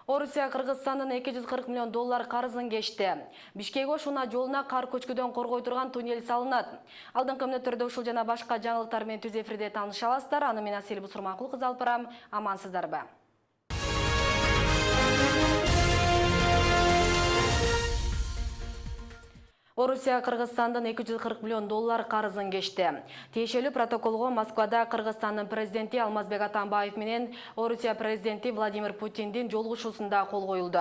Орусия Кыргызстандын 240 миллион доллар карызын кечти. Бишкек-Ошуна жолуна кар көчкүдөн коргой турган туннель салынат. Алдыңкы мүнөттөрдө ушул жана башка жаңылыктар менен түз эфирде тааныша аласыздар. Аны мен Асель Бусурманкул кыз алып барам. Амансыздарбы? Орусия Кыргызстандын 240 миллион доллар карызын кечти. Тиешелүү протоколго Москвада Кыргызстандын президенти Алмазбек Атамбаев менен Орусия президенти Владимир Путиндин жолугушуусунда кол коюлду.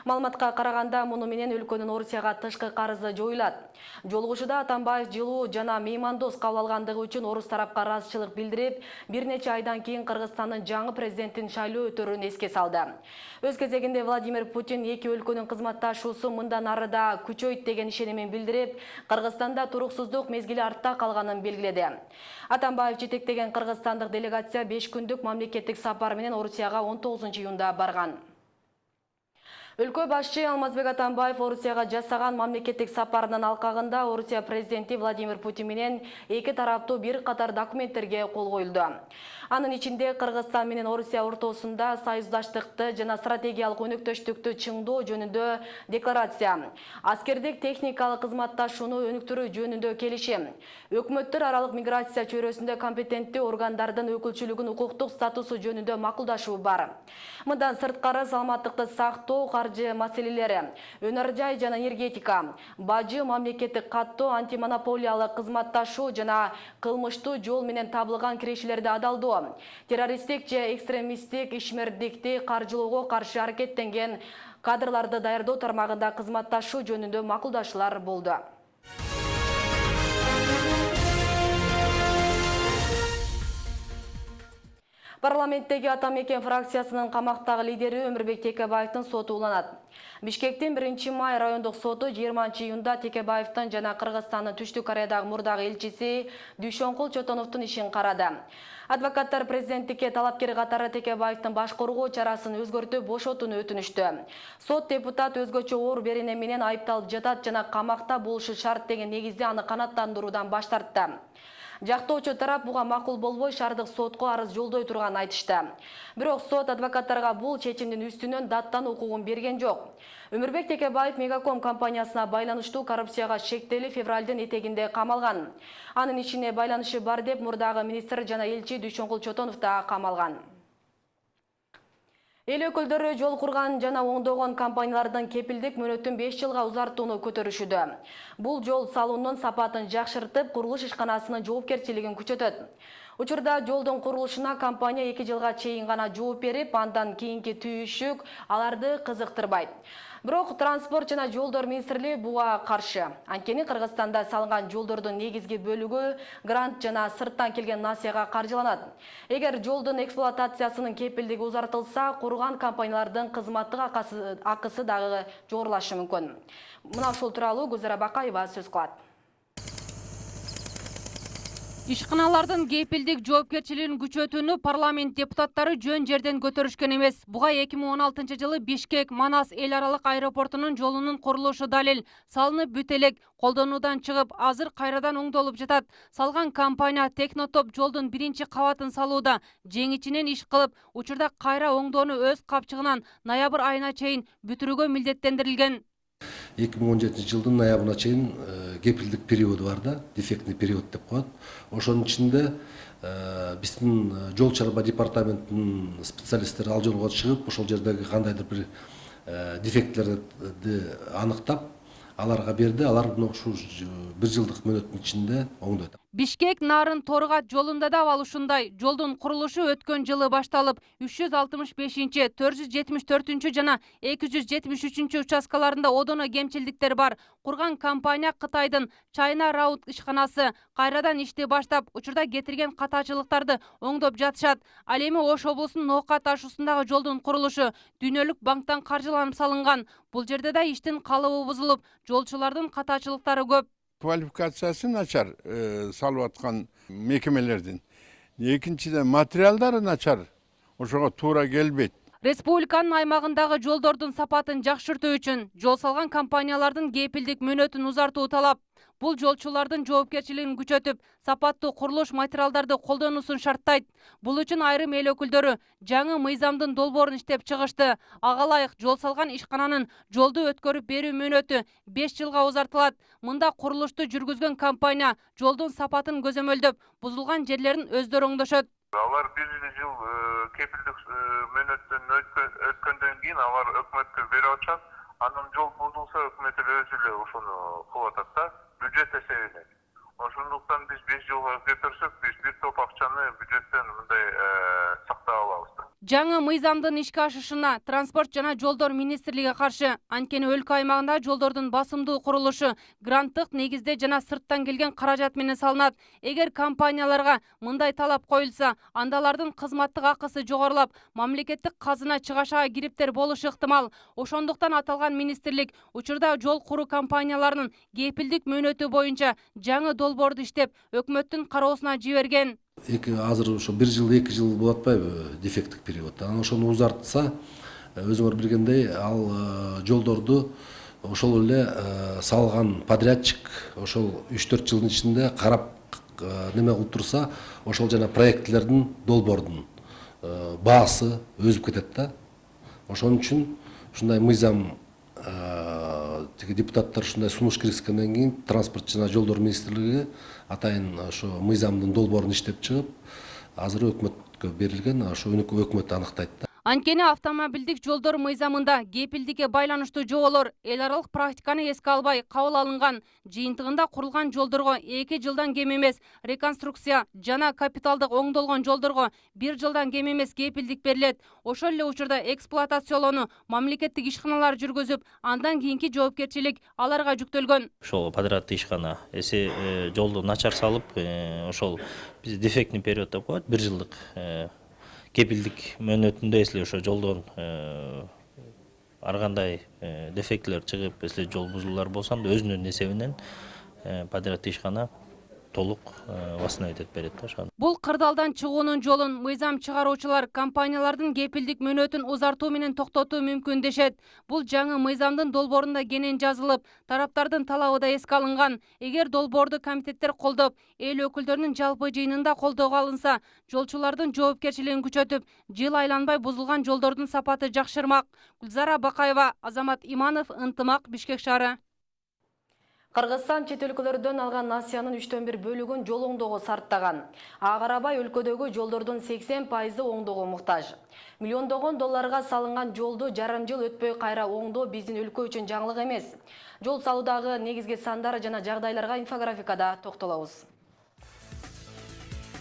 Маалыматка караганда, муну менен өлкөнүн Орусияга тышкы карызы жоюлат. Жолугушууда Атамбаев жылуу жана меймандос кабыл алгандыгы үчүн орус тарапка ыраазычылык билдирип, бир нече айдан кийин Кыргызстандын жаңы президентин шайлоо өтөрүн эске салды. Өз кезегинде Владимир Путин эки өлкөнүн кызматташуусу мындан ары да күчөйт деген ишенимин билдирип, Кыргызстанда туруксуздук мезгили артта калганын белгиледи. Атамбаев жетектеген кыргызстандык делегация 5 күндүк мамлекеттик сапар менен Орусияга 19-июнда барган. Өлкө башчы Алмазбек Атамбаев Орусияга жасаган мамлекеттик сапарынын алкагында Орусия президенти Владимир Путин менен эки тараптуу бир катар документтерге кол коюлду. Анын ичинде Кыргызстан менен Орусия ортосунда союздаштыкты жана стратегиялык өнөктөштүктү чыңдоо жөнүндө декларация, аскердик техникалык кызматташууну өнүктүрүү жөнүндө келишим, өкмөттөр аралык миграция чөйрөсүндө компетенттүү органдардын өкүлчүлүгүнүн укуктук статусу жөнүндө макулдашуу бар. Мындан сырткары саламаттыкты сактоо, каржы маселелери, өнөр жай жана энергетика, бажы, мамлекеттик каттоо, антимонополиялык кызматташуу жана кылмыштуу жол менен табылган кирешелерди адалдоо, террористтик же экстремисттик ишмердикти каржылоого каршы аракеттенген кадрларды даярдоо тармагында кызматташуу жөнүндө макулдашуулар болду. Парламенттеги Атамекен фракциясынын камактагы лидери Өмүрбек Текебаевдин соту уланат. Бишкектин 1-май райондук соту 20-июнда Текебаевдин жана Кыргызстандын Түштүк Кореядагы мурдагы элчиси Дүйшөнкул Чотоновдун ишин карады. Адвокаттар президенттикке талапкер катары Текебаевдин баш коргоо чарасын өзгөртүп бошотууну өтүнүштү. Сот депутат өзгөчө оор берене менен айыпталып жатат жана камакта болушу шарт деген негизде аны канааттандыруудан баш тартты. Жактоочу тарап буга макул болбой шаардык сотко арыз жолдой турганын айтышты. Бирок сот адвокаттарга бул чечимдин үстүнөн даттануу укугун берген жок. Өмүрбек Текебаев Мегаком компаниясына байланыштуу коррупцияга шектелип февралдын этегинде камалган. Анын ишине байланышы бар деп мурдагы министр жана элчи Дүйшөнкул Чотонов да камалган. Эл өкүлдөрү жол курган жана оңдогон компаниялардын кепилдик мөөнөтүн 5 жылга узартууну көтөрүшүүдө. Бул жол салуунун сапатын жакшыртып, курулуш ишканасынын жоопкерчилигин күчөтөт. Учурда жолдун курулушуна компания 2 жылга чейин гана жооп берип, андан кийинки түйүшүк аларды кызыктырбайт. Бирок транспорт жана жолдор министрлиги буга каршы. Анткени Кыргызстанда салынган жолдордун негизги бөлүгү грант жана сырттан келген насыяга каржыланат. Эгер жолдун эксплуатациясынын кепилдиги узартылса, курган компаниялардын кызматтык акысы дагы жогорулашы мүмкүн. Мына ушул тууралуу Гүзара Бакаева сөз кылат. Ишканалардын кепилдик жоопкерчилигин күчөтүүнү парламент депутаттары жөн жерден көтөрүшкөн эмес. Буга 2016-жылы Бишкек Манас эл аралык аэропортунун жолунун курулушу далил. Салынып бүт элек, колдонуудан чыгып, азыр кайрадан оңдолуп жатат. Салган компания Технотоп жолдун 1-кабатын салууда. Жеңичинен иш кылып, учурда кайра оңдоону өз капчыгынан ноябрь айына чейин бүтүрүүгө милдеттендирилген. 2017 жылдын ноябрына чейин кепилдик периоду бар да, дефектный период деп коет. Ошонун ичинде биздин жол чарба департаментинин специалисттери ал жолго чыгып, ошол жердеги кандайдыр бир дефекттерди аныктап, аларга берди. Алар ушу 1 жылдык мөөнөттүн ичинде оңдойт. Бишкек Нарын Торгат жолунда да абал ушундай. Жолдун курулушу өткөн жылы башталып, 365, 474 жана 273 участкаларында одоно кемчилдиктер бар. Курган компания Кытайдын China Road ишканасы кайрадан ишти баштап, учурда кетирген катачылыктарды оңдоп жатышат. Ал эми Ош облусунун Нока ташуусундагы жолдун курулушу дүйнөлүк банктан каржыланып салынган. Бул жерде да иштин калыбы бузулуп, жолчулардын катачылыктары көп. Квалификациясы начар салып аткан мекемелердин. Экинчиден материалдары начар. Ошого туура келбейт. Республиканын аймагындагы жолдордун сапатын жакшыртуу үчүн жол салган компаниялардын кепилдик мөөнөтүн узартуу талап. Бул жолчулардын жоопкерчилигин күчөтүп, сапаттуу курулуш материалдарды колдонуусун шарттайт. Бул үчүн айрым эл өкүлдөрү жаңы мыйзамдын долбоорун иштеп чыгышты. Ага ылайык жол салган ишкананын жолду өткөрүп берүү мөөнөтү 5 жылга узартылат. Мында курулушту жүргүзгөн компания жолдун сапатын көзөмөлдөп, бузулган жерлерин өздөрү оңдошот. Алар 1 жыл кепилдик мөөнөттөн өткөндөн кийин алар өкмөткө берип атышат. Анан жол бузулса өкмөт өзү эле ошону кылып атат да, бюджет эсебинен. Ошондуктан биз 5 жылга көтөрсөк, биз бир топ акчаны бюджеттен мындай сактап алабыз. Жаңы мыйзамдын ишке ашышына Транспорт жана жолдор министрлиги каршы. Анткени өлкө аймагында жолдордун басымдуу курулушу гранттык негизде жана сырттан келген каражат менен салынат. Эгер компанияларга мындай талап коюлса, анда алардын кызматтык акысы жогорулап, мамлекеттик казына чыгашага кириптер болушу ыктымал. Ошондуктан аталган министрлик учурда жол куруу компанияларынын кепилдик мөөнөтү боюнча жаңы долбоорду иштеп, өкмөттүн кароосуна жиберген. Азыр ошо 1 жыл, 2 жыл болуп атпайбы дефекттик период. Анан ошону узартса, өзүңөр билгендей, ал жолдорду ошол эле салган подрядчик ошол 3-4 жылдын ичинде карап неме кылып турса, ошол жана проектлердин долбоордун баасы өзүп кетет да. Ошон үчүн ушундай мыйзам депутаттар ушундай сунуш киргизгенден кийин Транспорт жана жолдор министрлиги атайын ошо мыйзамдын долбоорун иштеп чыгып, азыр өкмөткө берилген, ошо өкмөт аныктайт да. Анткени автомобилдик жолдор мыйзамында кепилдикке байланыштуу жоболор эл аралык практиканы эске албай кабыл алынган. Жыйынтыгында курулган жолдорго 2 жылдан кем эмес реконструкция жана капиталдык оңдолгон жолдорго 1 жылдан кем эмес кепилдик берилет. Ошол эле учурда эксплуатациялоону мамлекеттик ишканалар жүргүзүп, андан кийинки жоопкерчилик аларга жүктөлгөн. Ошол подряддык ишкана жолду начар салып, ошол биз дефектный период деп коет, 1 жылдык кепилдик мөөнөтүндө эсли ошо жолдон ар кандай дефектилер чыгып, эсли жол бузуулар болсо анда өзүнүн эсебинен подряддык ишкана толук восстановить этип берет да ошону. Бул кырдаалдан чыгуунун жолун мыйзам чыгаруучулар компаниялардын кепилдик мөөнөтүн узартуу менен токтотуу мүмкүн дешет. Бул жаңы мыйзамдын долбоорунда кенен жазылып, тараптардын талабы да эске алынган. Эгер долбоорду комитеттер колдоп, эл өкүлдөрүнүн жалпы жыйынында колдоого алынса, жолчулардын жоопкерчилигин күчөтүп, жыл айланбай бузулган жолдордун сапаты жакшырмак. Гүлзара Бакаева, Азамат Иманов, Ынтымак, Бишкек шаары. Кыргызстан чет өлкөлөрдөн алган насыянын 3/1 бөлүгүн жол оңдоого сарптаган. Ага карабай өлкөдөгү жолдордун 80% оңдоого муктаж. Миллиондогон долларга салынган жолду жарым жыл өтпөй кайра оңдоо биздин өлкө үчүн жаңылык эмес. Жол салуудагы негизги сандары жана жагдайларга инфографикада токтолобуз.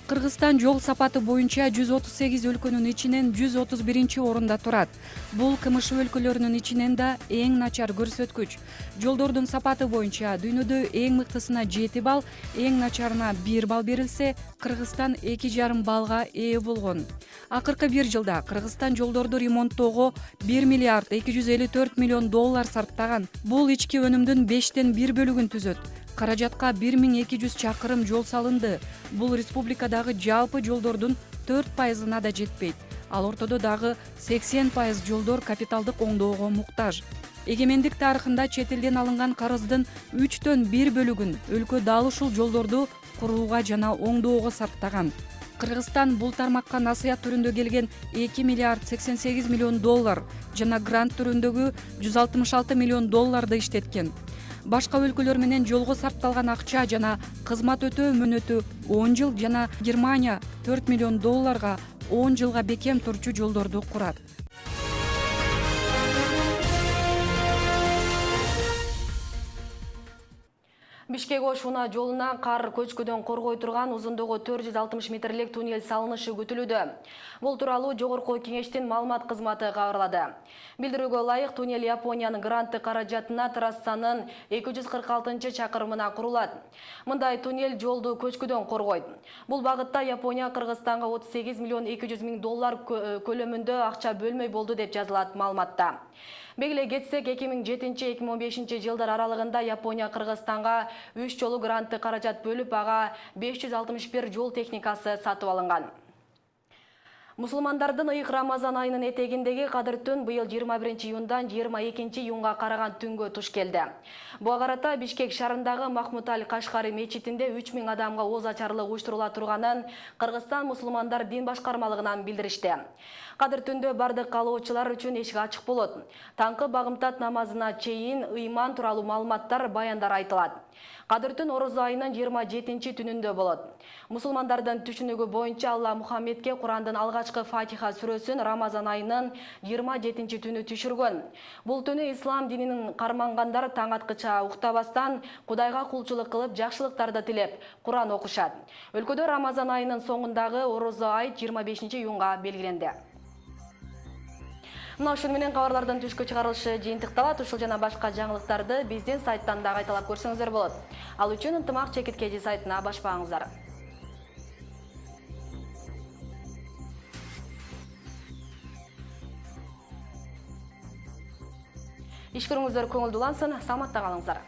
Кыргызстан жол сапаты боюнча 138 өлкөнүн ичинен 131 орунда турат. Бул КМШ өлкөлөрүнүн ичинен да эң начар көрсөткүч. Жолдордун сапаты боюнча дүйнөдө эң мыктысына 7 балл, эң начарына 1 балл берилсе, Кыргызстан 2,5 баллга ээ болгон. Акыркы 1 жылда Кыргызстан жолдорду ремонттоого 1 миллиард 254 миллион доллар сарптаган. Бул ички өнүмдүн 5тен 1 бөлүгүн түзөт. Каражатка 1200 чакырым жол салынды. Бул республикадагы жалпы жолдордун 4%-на да жетпейт. Ал ортодо дагы 80% жолдор капиталдык оңдоого муктаж. Эгемендик тарыхында чет элден алынган карыздын 3төн 1 бөлүгүн өлкө дал ушул жолдорду курууга жана оңдоого сарптаган. Кыргызстан бул тармакка насыят түрүндө келген 2 миллиард 88 миллион доллар жана грант түрүндөгү 166 миллион долларды иштеткен. Башка өлкөлөр менен жолго сарпталган акча жана кызмат өтөө мөөнөтү 10 жыл жана Германия 4 миллион долларга 10 жылга бекем турчу жолдорду курат. Бишкек Ош-Уна жолуна кар көчкүдөн коргой турган узундугу 460 метрлик туннель салынышы күтүлүүдө. Бул тууралуу Жогорку Кеңештин маалымат кызматы кабарлады. Билдирүүгө ылайык, туннель Япониянын гранты каражатына трассанын 246 чакырымына курулат. Мындай туннель жолду көчкүдөн коргойт. Бул багытта Япония Кыргызстанга 38 миллион 200 миң доллар көлөмүндө акча бөлмөй болду деп жазылат маалыматта. Бегиле кетсек, 2007-2015 жылдар аралыгында Япония Кыргызстанга 3 жолу гранты каражат бөлүп, ага 561 жол техникасы сатып алынган. Мусулмандардын ыйык Рамазан айынын этегиндеги кадыр түн быйыл 21 июндан 22 июнга караган түнгө туш келди. Буга карата Бишкек шаарындагы Махмуд Аль Кашкари мечитинде 3000 адамга ооз ачарлык уюштурула турганын Кыргызстан мусулмандар дин башкармалыгынан билдиришти. Кадыр түндө бардык каалоочулар үчүн эшик ачык болот. Таңкы багымтат намазына чейин ыйман тууралуу маалыматтар, баяндар айтылат. Кадыр түн Орозо айынын 27 түнүндө болот. Мусулмандардын түшүнүгү боюнча Алла Мухаммедке Курандын алгачкы Фатиха сүрөсүн Рамазан айынын 27 түнү түшүргөн. Бул түнү ислам дининин кармангандар таң аткыча уктабастан Кудайга кулчулук кылып, жакшылыктарды тилеп, Куран окушат. Өлкөдө Рамазан айынын соңундагы Орозо ай 25 июнга белгиленди. Мына ушун менен кабарлардын түшкү чыгарылышы жыйынтыкталат. Ушул жана башка жаңылыктарды биздин сайттан да кайталап көрсөңүздөр болот. Ал үчүн ынтымак чекиткеji сайтына башпаңыздар. Иш көрүңүздөр көңүлдүү улансын, саламатта калыңыздар.